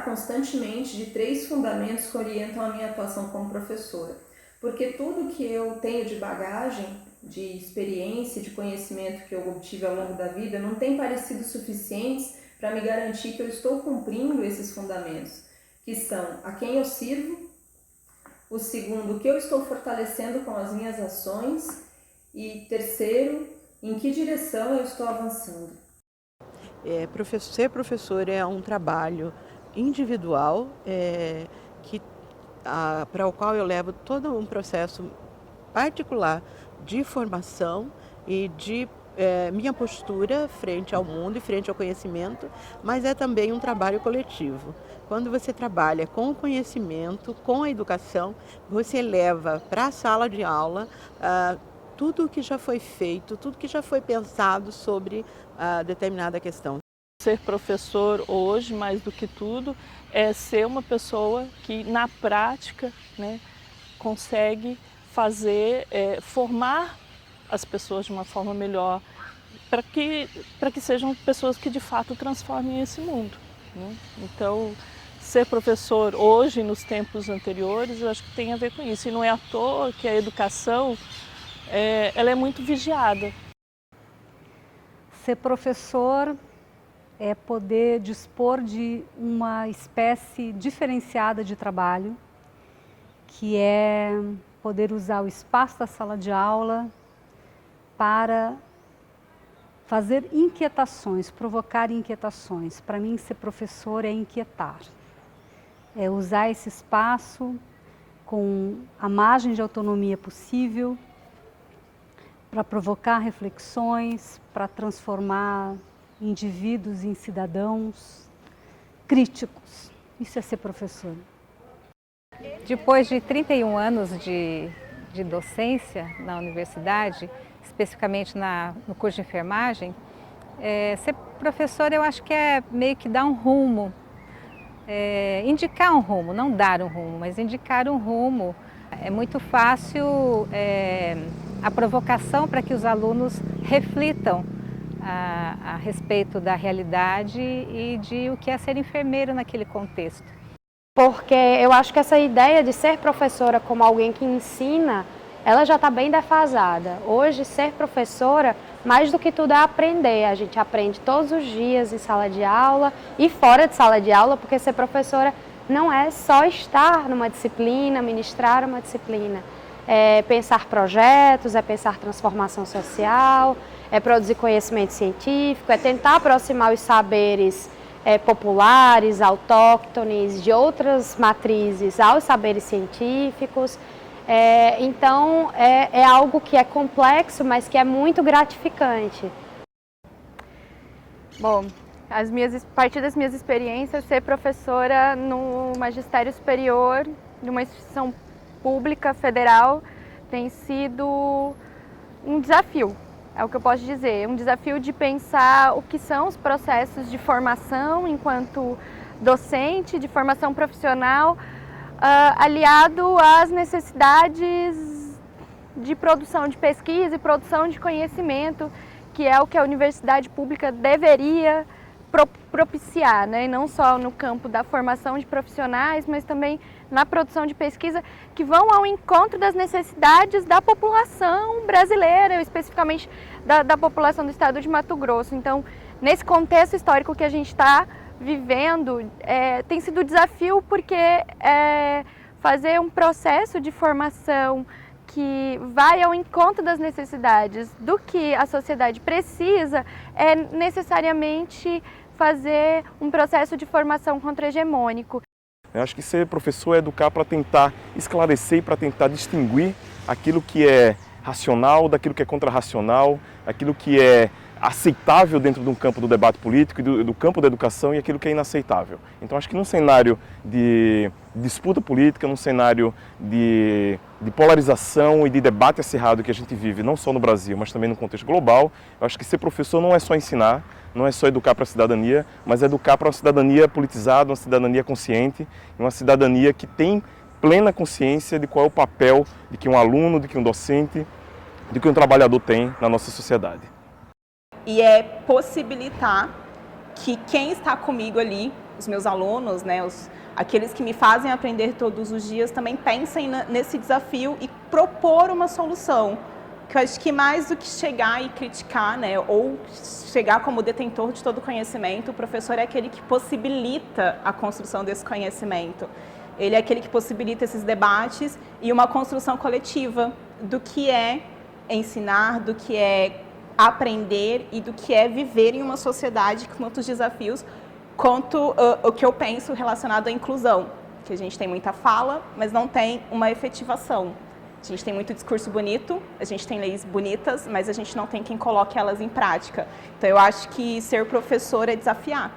lembrar constantemente de 3 fundamentos que orientam a minha atuação como professora. Porque tudo que eu tenho de bagagem, de experiência, de conhecimento que eu obtive ao longo da vida, não tem parecido suficientes para me garantir que eu estou cumprindo esses fundamentos, que são a quem eu sirvo, o segundo, o que eu estou fortalecendo com as minhas ações, e terceiro, em que direção eu estou avançando. Ser professor é um trabalho individual para o qual eu levo todo um processo particular de formação e de minha postura frente ao mundo e frente ao conhecimento, mas é também um trabalho coletivo. Quando você trabalha com o conhecimento, com a educação, você leva para a sala de aula tudo o que já foi feito, tudo que já foi pensado sobre determinada questão. Ser professor hoje, mais do que tudo, é ser uma pessoa que na prática, né, consegue formar as pessoas de uma forma melhor, para que sejam pessoas que de fato transformem esse mundo, né? Então, ser professor hoje, nos tempos anteriores, eu acho que tem a ver com isso. E não é à toa que a educação ela é muito vigiada. Ser professor é poder dispor de uma espécie diferenciada de trabalho, que é poder usar o espaço da sala de aula para fazer inquietações, provocar inquietações. Para mim, ser professor é inquietar. É usar esse espaço com a margem de autonomia possível para provocar reflexões, para transformar indivíduos em cidadãos críticos. Isso é ser professor. Depois de 31 anos de docência na universidade, especificamente no curso de enfermagem, ser professor eu acho que é meio que dar um rumo, indicar um rumo, não dar um rumo, mas indicar um rumo. É muito fácil a provocação para que os alunos reflitam a respeito da realidade e de o que é ser enfermeiro naquele contexto. Porque eu acho que essa ideia de ser professora como alguém que ensina, ela já está bem defasada. Hoje, ser professora, mais do que tudo, é aprender. A gente aprende todos os dias em sala de aula e fora de sala de aula, porque ser professora não é só estar numa disciplina, ministrar uma disciplina. É pensar projetos, é pensar transformação social, é produzir conhecimento científico, é tentar aproximar os saberes populares, autóctones, de outras matrizes aos saberes científicos. Então, é algo que é complexo, mas que é muito gratificante. Bom, a partir das minhas experiências, ser professora no magistério superior, numa instituição pública federal, tem sido um desafio. É o que eu posso dizer, um desafio de pensar o que são os processos de formação enquanto docente, de formação profissional, aliado às necessidades de produção de pesquisa e produção de conhecimento, que é o que a universidade pública deveria propiciar, né? E não só no campo da formação de profissionais, mas também na produção de pesquisa que vão ao encontro das necessidades da população brasileira, especificamente da população do estado de Mato Grosso. Então, nesse contexto histórico que a gente está vivendo, tem sido desafio porque fazer um processo de formação que vai ao encontro das necessidades do que a sociedade precisa é necessariamente fazer um processo de formação contra-hegemônico. Eu acho que ser professor é educar para tentar esclarecer e para tentar distinguir aquilo que é racional daquilo que é contra-racional, aquilo que é aceitável dentro de um campo do debate político e do campo da educação e aquilo que é inaceitável. Então acho que num cenário de disputa política, num cenário de polarização e de debate acirrado que a gente vive, não só no Brasil, mas também no contexto global, eu acho que ser professor não é só ensinar, não é só educar para a cidadania, mas educar para uma cidadania politizada, uma cidadania consciente, uma cidadania que tem plena consciência de qual é o papel de que um aluno, de que um docente, de que um trabalhador tem na nossa sociedade. E é possibilitar que quem está comigo ali os meus alunos, né, aqueles que me fazem aprender todos os dias, também pensem nesse desafio e propor uma solução. Que eu acho que mais do que chegar e criticar, né, ou chegar como detentor de todo conhecimento, o professor é aquele que possibilita a construção desse conhecimento. Ele é aquele que possibilita esses debates e uma construção coletiva do que é ensinar, do que é aprender e do que é viver em uma sociedade com muitos desafios, quanto o que eu penso relacionado à inclusão, que a gente tem muita fala, mas não tem uma efetivação. A gente tem muito discurso bonito, a gente tem leis bonitas, mas a gente não tem quem coloque elas em prática. Então eu acho que ser professor é desafiar.